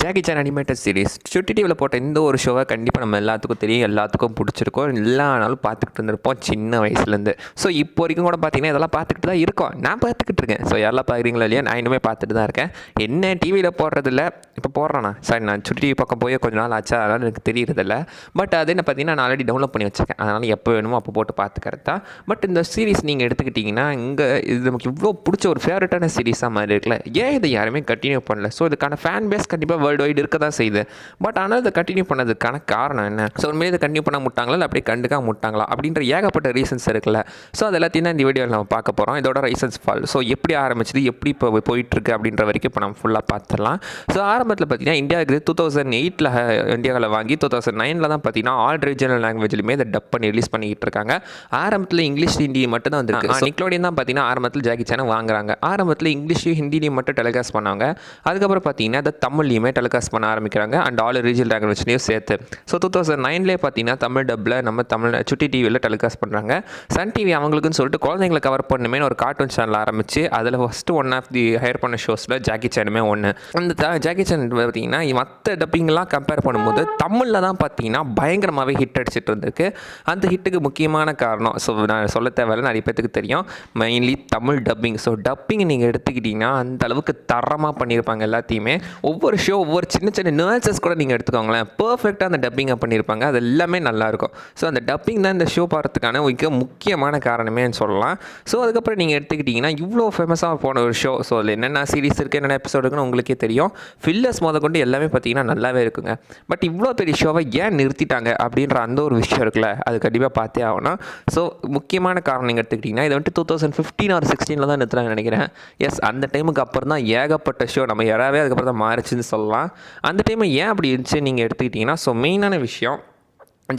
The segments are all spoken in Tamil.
ஜாக்கி சான் அனிமேட்டட் சீரிஸ் சுட்டி டிவியில் போட்ட இந்த ஒரு ஷோவை கண்டிப்பாக நம்ம எல்லாத்துக்கும் தெரியும், எல்லாத்துக்கும் பிடிச்சிருக்கோம், எல்லா நாளும் பார்த்துக்கிட்டு இருந்திருப்போம் சின்ன வயசுலேருந்து. ஸோ இப்போ வரைக்கும் கூட பார்த்தீங்கன்னா இதெல்லாம் பார்த்துக்கிட்டு தான் இருக்கோம், நான் பார்த்துக்கிட்டு இருக்கேன். ஸோ யாரெல்லாம் பார்க்குறீங்களா இல்லையா, நான் இன்னுமே பார்த்துட்டு தான் இருக்கேன். என்ன டிவியில் போடுறதில்ல, இப்போ போடுறேண்ணா சாரி, நான் சுட்டி டிவி பக்கம் போய் கொஞ்ச நாள் ஆச்சா, அதனால் எனக்கு தெரியறதில்ல. பட் அது என்ன பார்த்தீங்கன்னா நான் ஆல்ரெடி டவுன்லோட் பண்ணி வச்சுருக்கேன், அதனால் எப்போ வேணுமோ அப்போ போட்டு பார்த்துக்கிறது தான். பட் இந்த சீரிஸ் நீங்கள் எடுத்துக்கிட்டிங்கன்னா இங்கே இது நமக்கு இவ்வளோ பிடிச்ச ஒரு ஃபேவரட்டான சீரிஸாக மாதிரி இருக்குல்ல, ஏன் இதை யாருமே கண்டினியூ பண்ணல? ஸோ இதுக்கான ஃபேன் பேஸ் கண்டிப்பாக வேர்ல்டு வைடு இருக்க தான் செய்யுது. பட் ஆனால் இதை கண்டினியூ பண்ணதுக்கான காரணம் என்ன? ஸோ உண்மையிலே இதை கண்டினியூ பண்ண முட்டாங்களா இல்லை அப்படியே கண்டுக்காம முட்டாங்களா அப்படின்ற ஏகப்பட்ட ரீசன்ஸ் இருக்குல்ல. ஸோ அது எல்லாத்தையும் தான் இந்த வீடியோவில் நம்ம பார்க்க போகிறோம். இதோட ரீசன்ஸ் ஃபால், ஸோ எப்படி ஆரம்பிச்சது, எப்படி இப்போ போயிட்டுருக்கு அப்படின்ற வரைக்கும் இப்போ நம்ம ஃபுல்லாக பார்த்துடலாம். ஸோ ஆரம்பத்தில் பார்த்தீங்கன்னா இந்தியாவுக்கு 2008 இந்தியாவில் வாங்கி 2009 தான் பார்த்தீங்கன்னா ஆல் ரீஜனல் லாங்குவேஜ்லையுமே இதை டப் பண்ணி ரிலீஸ் பண்ணிக்கிட்டு இருக்காங்க. ஆரம்பத்தில் இங்கிலீஷ் ஹிந்தி மட்டும் தான் வந்துருக்கு. நிக்லோடியன் தான் பார்த்தீங்கன்னா ஆரம்பத்தில் ஜாக்கி சானை வாங்குறாங்க. ஆரம்பத்தில் இங்கிலீஷையும் ஹிந்திலையும் மட்டும் டெலிகாஸ்ட் பண்ணாங்க. அதுக்கப்புறம் பார்த்தீங்கன்னா அதை தமிழ்லையுமே டெலிகாஸ்ட் பண்ண ஆரம்பிக்கிறாங்க, அண்ட் ஆல் ரீஜனல் லாங்குவேஜ்லையும் சேர்த்து. ஸோ 2009 பார்த்தீங்கன்னா தமிழ் டப்பில் நம்ம சுட்டி டிவியில் டெலிகாஸ்ட் பண்ணுறாங்க. சன் டிவி அவங்களுக்குன்னு சொல்லிட்டு குழந்தைங்களை கவர் பண்ணுமே ஒரு கார்ட்டூன் சேனல் ஆரம்பிச்சு அதில் first one of the hire பண்ண ஷோஸில் ஜாக்கி சானுமே ஒன்று. அந்த ஜாக்கி சான் பார்த்தீங்கன்னா மற்ற டப்பிங்லாம் கம்பேர் பண்ணும்போது தமிழில் தான் பார்த்தீங்கன்னா பயங்கரமாகவே ஹிட் அடிச்சிட்டு இருந்திருக்கு. அந்த ஹிட்டுக்கு முக்கியமான காரணம் ஸோ நான் சொல்ல தேவையில்லை, நிறைய பேருக்கு தெரியும், mainly Tamil dubbing. So dubbing நீங்கள் எடுத்துக்கிட்டிங்கன்னா அந்த அளவுக்கு தரமாக பண்ணியிருப்பாங்க எல்லாத்தையுமே. ஒவ்வொரு ஷோ ஒவ்வொரு சின்ன சின்ன நுவான்சஸ் கூட நீங்கள் எடுத்துக்கோங்களேன், பர்ஃபெக்டாக அந்த டப்பிங்கை பண்ணியிருப்பாங்க, அது எல்லாமே நல்லாயிருக்கும். ஸோ அந்த டப்பிங் தான் இந்த ஷோ பார்த்துக்கான மிக முக்கியமான காரணமே சொல்லலாம். ஸோ அதுக்கப்புறம் நீங்கள் எடுத்துக்கிட்டிங்கன்னா இவ்வளோ ஃபேமஸாக போன ஒரு ஷோ, ஸோ அதில் என்னென்ன சீரிஸ் இருக்குது, என்னென்ன எபிசோடு இருக்குன்னு உங்களுக்கே தெரியும். ஃபில்லர்ஸ் கொண்டு எல்லாமே பார்த்தீங்கன்னா நல்லாவே இருக்குங்க. பட் இவ்வளோ பெரிய ஷோவை ஏன் நிறுத்திட்டாங்க அப்படின்ற அந்த ஒரு விஷயம் இருக்குல்ல, அது கண்டிப்பாக பார்த்தே ஆகணும். ஸோ முக்கியமான காரணம் நீங்கள் எடுத்துக்கிட்டிங்கன்னா இது வந்துட்டு 2015 or 16 தான் நிறுத்துறாங்கன்னு நினைக்கிறேன். எஸ், அந்த டைமுக்கு அப்புறம் தான் ஏகப்பட்ட ஷோ நம்ம யாராவே அதுக்கப்புறம் தான் மாறிச்சுன்னு சொல்லலாம். அந்த டைம் ஏன் அப்படி இருந்துச்சு நீங்கள் எடுத்துக்கிட்டிங்கன்னா, ஸோ மெயினான விஷயம்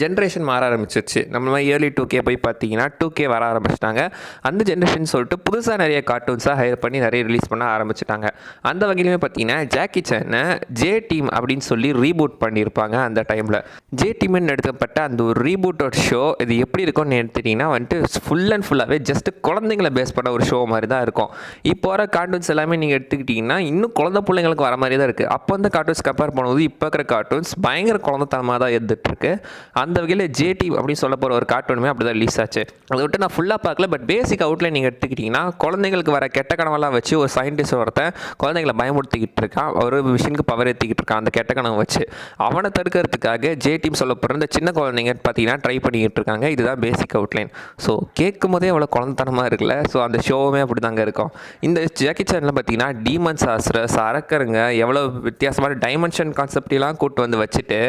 ஜென்ரேஷன் மாற ஆரம்பிச்சிருச்சு. நம்ம இயர்லி 2K போய் பார்த்தீங்கன்னா 2K வர ஆரம்பிச்சிட்டாங்க. அந்த ஜென்ரேஷன் சொல்லிட்டு புதுசாக நிறைய கார்ட்டூன்ஸாக ஹையர் பண்ணி நிறைய ரிலீஸ் பண்ண ஆரம்பிச்சிட்டாங்க. அந்த வகையிலுமே பார்த்தீங்கன்னா ஜாக்கி சானை ஜே டீம் அப்படின்னு சொல்லி ரீபூட் பண்ணியிருப்பாங்க. அந்த டைமில் ஜே டீம்னு எடுக்கப்பட்ட அந்த ஒரு ரீபூட்டோட ஷோ இது எப்படி இருக்கும்னு எடுத்துட்டிங்கன்னா வந்துட்டு ஃபுல் அண்ட் ஃபுல்லாகவே ஜஸ்ட் குழந்தைங்களை பேஸ் பண்ண ஒரு ஷோ மாதிரி தான் இருக்கும். இப்போ வர கார்ட்டூன்ஸ் எல்லாமே நீங்கள் எடுத்துக்கிட்டிங்கன்னா இன்னும் குழந்தை பிள்ளைங்களுக்கு வர மாதிரி தான் இருக்குது. அப்போ அந்த கார்ட்டூன்ஸ் கம்பேர் பண்ணும்போது இப்போ இருக்கிற கார்ட்டூன்ஸ் பயங்கர குழந்தைத்தனமாக தான் இருந்துகிட்ருக்கு. அந்த வகையில் ஜேடி அப்படின்னு சொல்ல போகிற ஒரு கார்ட்டூனுமே அப்படி தான் ரிலீஸ் ஆச்சு. அதை விட்டு நான் ஃபுல்லாக பார்க்கல, பட் பேசிக் அவுட்லைன் நீங்கள் எடுத்துக்கிட்டிங்கன்னா குழந்தைங்களுக்கு வர கெட்ட கனவெல்லாம் வச்சு ஒரு சயின்டிஸ்ட் ஒருத்தன் குழந்தைங்களை பயமுறுத்திக்கிட்டு இருக்கான், ஒரு மிஷினுக்கு பவர் ஏற்றிக்கிட்டு இருக்கான் அந்த கெட்ட கனவை வச்சு. அவனை தடுக்கிறதுக்காக ஜே டீம் சொல்ல போகிற இந்த சின்ன குழந்தைங்க பார்த்தீங்கன்னா ட்ரை பண்ணிக்கிட்டு இருக்காங்க. இதுதான் பேசிக் அவுட்லைன். ஸோ கேட்கும் போதே அவ்வளோ குழந்தைத்தனமாக இருக்குல்ல. ஸோ அந்த ஷோவுமே அப்படி தாங்க இருக்கும். இந்த ஜாக்கி சானில் பார்த்தீங்கன்னா டீமன்ஸ் ஆஸ்ட்ரஸ் அரக்கருங்க எவ்வளோ வித்தியாசமான டைமென்ஷன் கான்செப்டெல்லாம் கூட்டு வந்து வச்சுட்டு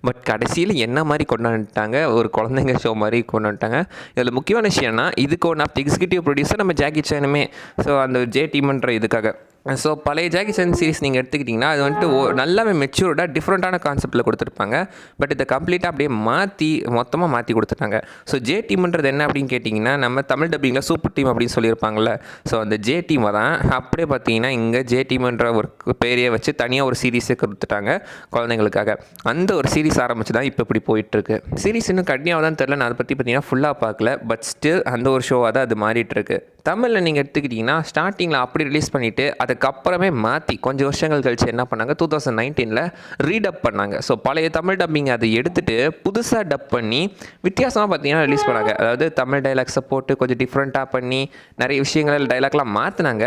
பட் கடைசியில் என்ன மாதிரி கொண்டு வந்துட்டாங்க, ஒரு குழந்தைங்க ஷோ மாதிரி கொண்டு வந்துட்டாங்க. இதில் முக்கியமான விஷயம்னா இதுக்கு one of the executive producer நம்ம ஜாக்கி சானுமே. ஸோ அந்த ஜே டீம்ன்ற இதுக்காக ஸோ பழைய ஜாக்கி சான் சீரிஸ் நீங்கள் எடுத்துக்கிட்டிங்கன்னா அது வந்துட்டு நல்லாவே மெச்சூர்டாக டிஃப்ரெண்ட்டான கான்செப்ட்டில் கொடுத்துருப்பாங்க. பட் இதை கம்ப்ளீட்டாக அப்படியே மொத்தமாக மாற்றி கொடுத்துட்டாங்க. ஸோ ஜே டீம்ன்றது என்ன அப்படின்னு கேட்டிங்கன்னா நம்ம தமிழ் டப்பிங்கில் சூப்பர் டீம் அப்படின்னு சொல்லியிருப்பாங்கள்ல, ஸோ அந்த ஜே டீமை தான் அப்படியே பார்த்தீங்கன்னா இங்கே ஜே டீம்ன்ற ஒரு பேரையை வச்சு தனியாக ஒரு சீரீஸே கொடுத்துட்டாங்க குழந்தைங்களுக்காக. அந்த ஒரு சீரீஸ் ஆரம்பிச்சு தான் இப்போ இப்படி போயிட்டுருக்கு. சீரீஸ் இன்னும் கண்டினியூவாக தான் தெரில, நான் அதை பற்றி பார்த்தீங்கன்னா ஃபுல்லாக பார்க்கல. பட் ஸ்டில் அந்த ஒரு ஷோவாக தான் அது மாறிட்டுருக்கு. தமிழில் நீங்கள் எடுத்துக்கிட்டிங்கன்னா ஸ்டார்டிங்கில் அப்படி ரிலீஸ் பண்ணிவிட்டு அதுக்கப்புறமே மாற்றி கொஞ்சம் வருஷங்கள் கழிச்சு என்ன பண்ணாங்க, 2019 ரீடப் பண்ணாங்க. ஸோ பழைய தமிழ் டப்பிங் அதை எடுத்துகிட்டு புதுசாக டப் பண்ணி வித்தியாசமாக பார்த்தீங்கன்னா ரிலீஸ் பண்ணாங்க. அதாவது தமிழ் டைலாக்ஸை போட்டு கொஞ்சம் டிஃப்ரெண்ட்டாக பண்ணி நிறைய விஷயங்கள் டைலாக்லாம் மாற்றினாங்க.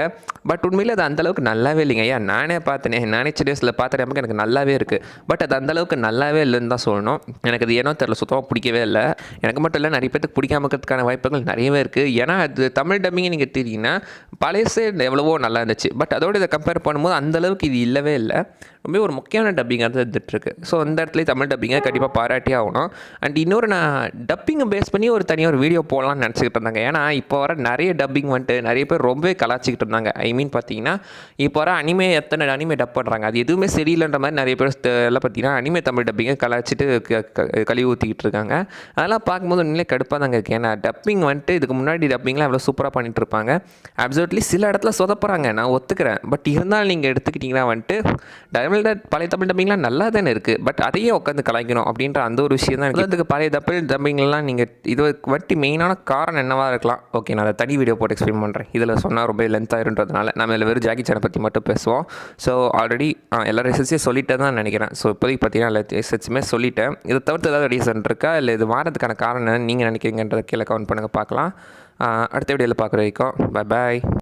பட் உண்மையில் அது அந்தளவுக்கு நல்லாவே இல்லைங்க. ஐயா நானே சின்ன வயசில் பார்த்த டைமுக்கு எனக்கு நல்லாவே இருக்குது. பட் அது அந்தளவுக்கு நல்லாவே இல்லைன்னு தான் சொல்லணும். எனக்கு அது ஏனோ தெரில, சுத்தமாக பிடிக்கவே இல்லை. எனக்கு மட்டும் இல்லை, நிறைய பேருக்கு பிடிக்காம இருக்கிறதுக்கான வாய்ப்புகள் நிறையவே இருக்குது. ஏன்னா அது தமிழ் டப்பிங் நீங்கள் தெரியுங்கன்னா பழையசே எவ்வளவோ நல்லா இருந்துச்சு. பட் அதோடு இதை கம்பேர் பண்ணும்போது அந்தளவுக்கு இது இல்லவே இல்லை. ரொம்ப ஒரு முக்கியமான டப்பிங்காக தான் இருந்துகிட்ருக்கு. ஸோ அந்த இடத்துல தமிழ் டப்பிங்கை கண்டிப்பாக பாராட்டி ஆகணும். அண்ட் இன்னொரு நான் டப்பிங்கை பேஸ் பண்ணி ஒரு தனியாக ஒரு வீடியோ போடலாம்னு நினச்சிக்கிட்டு இருந்தாங்க. ஏன்னா இப்போ வர நிறைய டப்பிங் வந்துட்டு நிறைய பேர் ரொம்பவே கலாச்சிக்கிட்டு இருந்தாங்க. ஐ மீன் பார்த்தீங்கன்னா இப்போ வர எத்தனை அனிமே டப் பண்ணுறாங்க, அது எதுவுமே சரியில்லைன்ற மாதிரி நிறைய பேர் எல்லாம் பார்த்தீங்கன்னா அனிமே தமிழ் டப்பிங்கை கலாச்சிட்டு கழுவி ஊற்றிக்கிட்டு இருக்காங்க. அதெல்லாம் பார்க்கும்போது உண்மையிலே கடுப்பாக தாங்க இருக்குது. ஏன்னா டப்பிங் வந்துட்டு இதுக்கு முன்னாடி டப்பிங்லாம் எவ்வளோ சூப்பராக பண்ணிட்டு இருப்பாங்க. அப்சல்யூட்லி சில இடத்துல சொதப்புறாங்க, நான் ஒத்துக்கிறேன். பட் இருந்தாலும் நீங்கள் எடுத்துக்கிட்டிங்கன்னா வந்துட்டு பழைய தமிழ் டப்பிங்லாம் நல்லா தானே இருக்குது. பட் அதையே உட்காந்து கலாய்க்கணும் அப்படின்ற அந்த ஒரு விஷயம் தான். அதுக்கு பழைய தமிழ் டப்பிங்லாம் நீங்கள் இது வட்டி மெயினான காரணம் என்னவாக இருக்கலாம்? ஓகே, நான் அதை தனி வீடியோ போட்டு எக்ஸ்பிளைன் பண்ணுறேன். இதில் சொன்னால் ரொம்ப லென்த்தாக இருன்றதுனால நம்ம இதில் வெறும் ஜாக்கி சானை பற்றி மட்டும் பேசுவோம். ஸோ ஆல்ரெடி எல்லா ரிசர்ச்சையும் சொல்லிட்டே தான் நினைக்கிறேன். ஸோ இப்போதைக்கு பார்த்தீங்கன்னா எல்லா ரிசர்ச்சுமே சொல்லிட்டேன். இதை தவிர்த்து ஏதாவது ரீசன் இருக்கா, இல்லை இது மாறதுக்கான காரணம் என்னன்னு நீங்கள் நினைக்கிறீங்கன்றதை கீழே கமெண்ட் பண்ணுங்கள், பார்க்கலாம். அடுத்த வீடியோவில் பார்க்குற வரைக்கும் பாய்.